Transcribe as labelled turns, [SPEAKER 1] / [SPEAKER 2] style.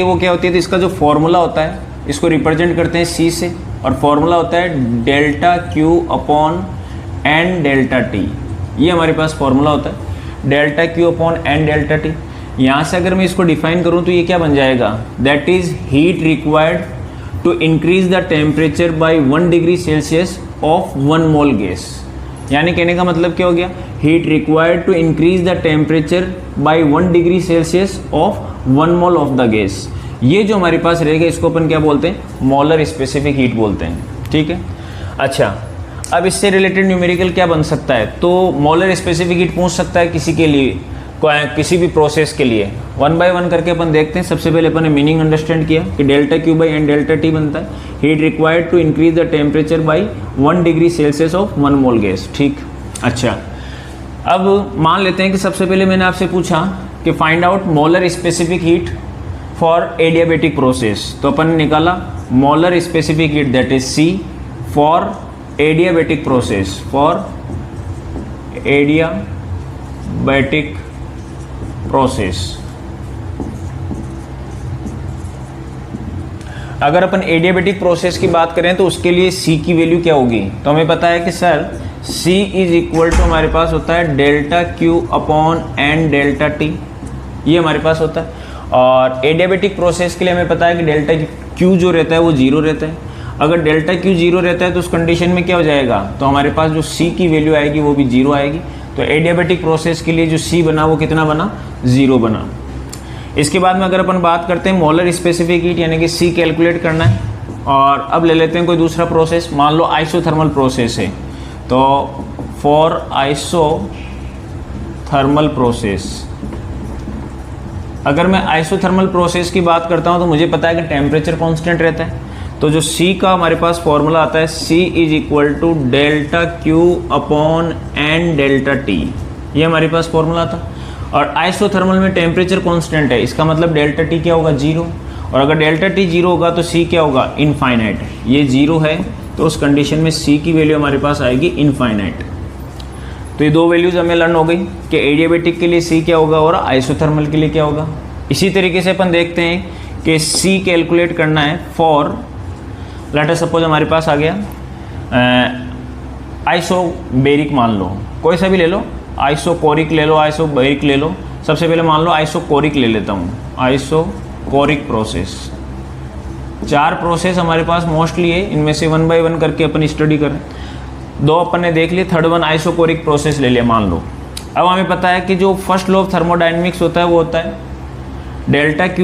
[SPEAKER 1] वो क्या होती है, तो इसका जो फॉर्मूला होता है इसको रिप्रेजेंट करते हैं सी से, और फॉर्मूला होता है delta Q upon N delta T. ये हमारे पास फॉर्मूला होता है delta Q upon N delta T. यहाँ से अगर मैं इसको डिफाइन करूँ तो ये क्या बन जाएगा, that is heat required to increase the temperature by 1 degree Celsius of 1 mole gas. यानी कहने का मतलब क्या हो गया, heat required to increase the temperature by 1 degree Celsius of 1 mole of the gas. ये जो हमारे पास रहेगा इसको अपन क्या बोलते हैं, मोलर स्पेसिफिक हीट बोलते हैं। ठीक है, अच्छा अब इससे रिलेटेड न्यूमेरिकल क्या बन सकता है, तो मोलर स्पेसिफिक हीट पूछ सकता है किसी के लिए, किसी भी प्रोसेस के लिए। 1 बाय 1 करके अपन देखते हैं। सबसे पहले अपन ने मीनिंग अंडरस्टैंड किया कि delta Q by N delta T बनता है heat required to increase the temperature by 1 degree Celsius of 1 mole gas. ठीक, अच्छा अब मान लेते हैं कि सबसे पहले मैंने आपसे पूछा कि find out molar specific heat for adiabatic process, तो अपन ने निकाला molar specific heat that is C for adiabatic process, for adiabatic process. अगर अपन एडियाबेटिक प्रोसेस की बात करें तो उसके लिए C की वैल्यू क्या होगी, तो हमें पता है कि sir C is equal to हमारे पास होता है delta Q upon N delta T, ये हमारे पास होता है। और एडियाबेटिक प्रोसेस के लिए हमें पता है कि डेल्टा Q जो रहता है वो 0 रहता है। अगर डेल्टा Q 0 रहता है तो उस कंडीशन में क्या हो जाएगा, तो हमारे पास जो C की वैल्यू आएगी वो भी 0 आएगी। तो एडियाबेटिक प्रोसेस के लिए जो C बना वो कितना बना, 0 बना। इसके बाद में अगर अपन बात करते हैं मोलर स्पेसिफिक हीट यानी कि C कैलकुलेट करना है, और अब ले लेते हैं कोई दूसरा प्रोसेस, मान लो आइसोथर्मल प्रोसेस है, तो फॉर आइसोथर्मल प्रोसेस, अगर मैं आइसोथर्मल प्रोसेस की बात करता हूं तो मुझे पता है कि टेम्परेचर कांस्टेंट रहता है। तो जो C का हमारे पास फॉर्मूला आता है C is equal to delta Q upon N delta T, ये हमारे पास फॉर्मूला था। और आइसोथर्मल में टेम्परेचर कांस्टेंट है, इसका मतलब डेल्टा T क्या होगा, 0। और अगर डेल्टा T 0 होगा तो C क्या होगा, इनफाइनाइट। ये 0 है तो उस कंडीशन में C की वैल्यू हमारे पास आएगी इनफाइनाइट। तो ये दो वैल्यूज हमें लर्न हो गई कि एडियाबेटिक के लिए C क्या होगा और आइसोथर्मल के लिए क्या होगा। इसी तरीके से अपन देखते हैं कि C कैलकुलेट करना है फॉर, लेट अस सपोज हमारे पास आ गया आइसोबेरिक, मान लो कोई सा भी ले लो, आइसोकोरिक ले लो, आइसोबेरिक ले लो। सबसे पहले मान लो आइसोकोरिक ले लेता हूँ, आइसोकोरिक प्रोसेस। 4 प्रोसेस हमारे पास मोस्टली है, इनमें से 1 बाय 1 करके अपन स्टडी करें। 2 अपन ने देख लिए, थर्ड वन आइसोकोरिक प्रोसेस ले लिया मान लो। अब हमें पता है कि जो फर्स्ट लॉ ऑफ थर्मोडायनेमिक्स होता है वो होता है डेल्टा Q